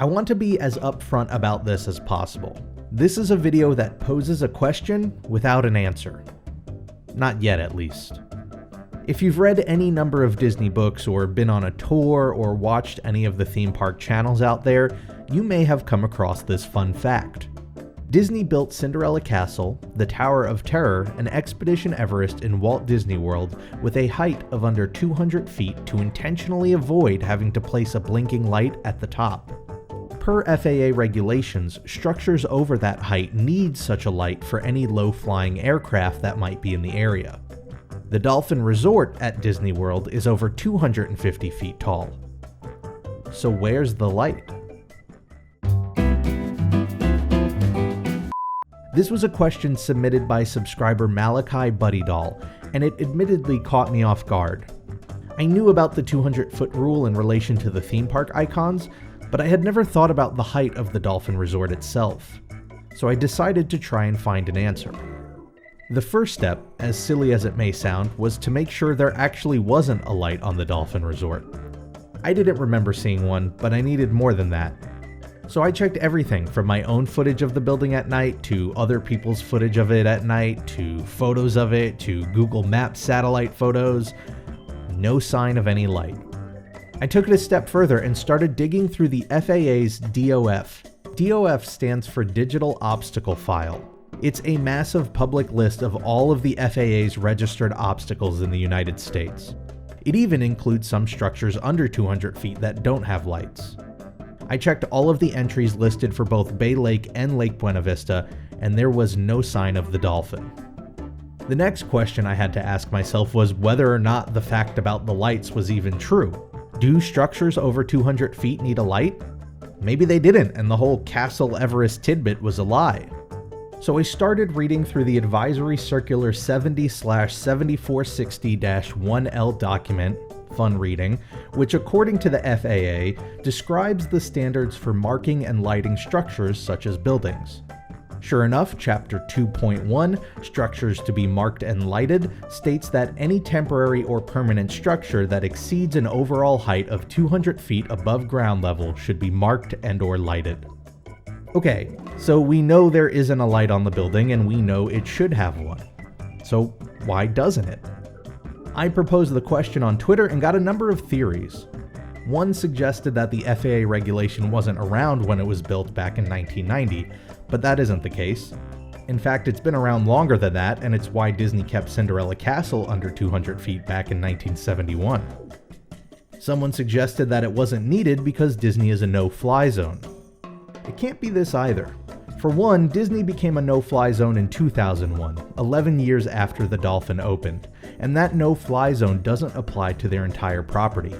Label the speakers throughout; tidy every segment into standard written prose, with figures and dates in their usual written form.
Speaker 1: I want to be as upfront about this as possible. This is a video that poses a question without an answer. Not yet, at least. If you've read any number of Disney books or been on a tour or watched any of the theme park channels out there, you may have come across this fun fact. Disney built Cinderella Castle, the Tower of Terror, and Expedition Everest in Walt Disney World with a height of under 200 feet to intentionally avoid having to place a blinking light at the top. Per FAA regulations, structures over that height need such a light for any low-flying aircraft that might be in the area. The Dolphin Resort at Disney World is over 250 feet tall. So where's the light? This was a question submitted by subscriber Malachi Buddydoll, and it admittedly caught me off guard. I knew about the 200-foot rule in relation to the theme park icons, but I had never thought about the height of the Dolphin Resort itself. So I decided to try and find an answer. The first step, as silly as it may sound, was to make sure there actually wasn't a light on the Dolphin Resort. I didn't remember seeing one, but I needed more than that. So I checked everything from my own footage of the building at night, to other people's footage of it at night, to photos of it, to Google Maps satellite photos. No sign of any light. I took it a step further and started digging through the FAA's DOF. DOF stands for Digital Obstacle File. It's a massive public list of all of the FAA's registered obstacles in the United States. It even includes some structures under 200 feet that don't have lights. I checked all of the entries listed for both Bay Lake and Lake Buena Vista, and there was no sign of the Dolphin. The next question I had to ask myself was whether or not the fact about the lights was even true. Do structures over 200 feet need a light? Maybe they didn't, and the whole Castle Everest tidbit was a lie. So I started reading through the Advisory Circular 70/7460-1L document, fun reading, which according to the FAA describes the standards for marking and lighting structures such as buildings. Sure enough, Chapter 2.1, Structures to be Marked and Lighted, states that any temporary or permanent structure that exceeds an overall height of 200 feet above ground level should be marked and/or lighted. Okay, so we know there isn't a light on the building and we know it should have one. So why doesn't it? I proposed the question on Twitter and got a number of theories. One suggested that the FAA regulation wasn't around when it was built back in 1990, but that isn't the case. In fact, it's been around longer than that, and it's why Disney kept Cinderella Castle under 200 feet back in 1971. Someone suggested that it wasn't needed because Disney is a no-fly zone. It can't be this either. For one, Disney became a no-fly zone in 2001, 11 years after the Dolphin opened, and that no-fly zone doesn't apply to their entire property.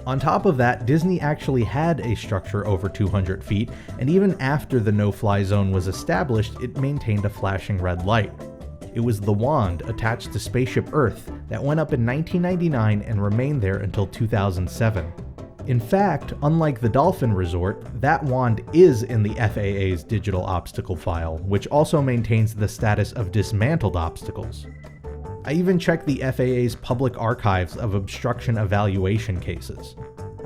Speaker 1: On top of that, Disney actually had a structure over 200 feet, and even after the no-fly zone was established, it maintained a flashing red light. It was the wand attached to Spaceship Earth that went up in 1999 and remained there until 2007. In fact, unlike the Dolphin Resort, that wand is in the FAA's Digital Obstacle File, which also maintains the status of dismantled obstacles. I even checked the FAA's public archives of obstruction evaluation cases.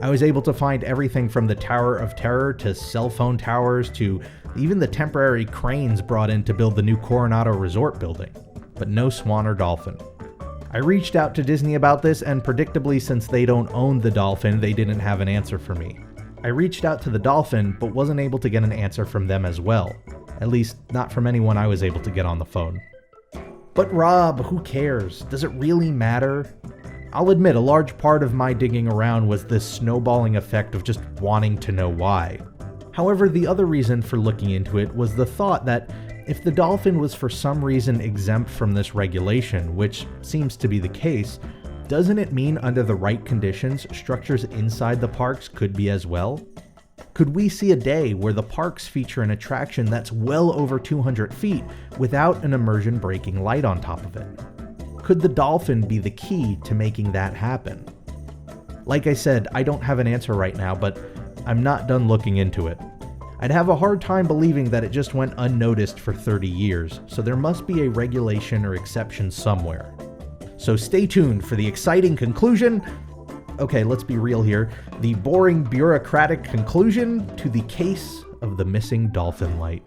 Speaker 1: I was able to find everything from the Tower of Terror to cell phone towers to even the temporary cranes brought in to build the new Coronado Resort building, but no swan or dolphin. I reached out to Disney about this, and predictably, since they don't own the Dolphin, they didn't have an answer for me. I reached out to the Dolphin, but wasn't able to get an answer from them as well. At least, not from anyone I was able to get on the phone. But Rob, who cares? Does it really matter? I'll admit, a large part of my digging around was this snowballing effect of just wanting to know why. However, the other reason for looking into it was the thought that if the Dolphin was for some reason exempt from this regulation, which seems to be the case, doesn't it mean under the right conditions, structures inside the parks could be as well? Could we see a day where the parks feature an attraction that's well over 200 feet without an immersion-breaking light on top of it? Could the Dolphin be the key to making that happen? Like I said, I don't have an answer right now, but I'm not done looking into it. I'd have a hard time believing that it just went unnoticed for 30 years, so there must be a regulation or exception somewhere. So stay tuned for the exciting conclusion okay, let's be real here, the boring bureaucratic conclusion to the case of the missing dolphin light.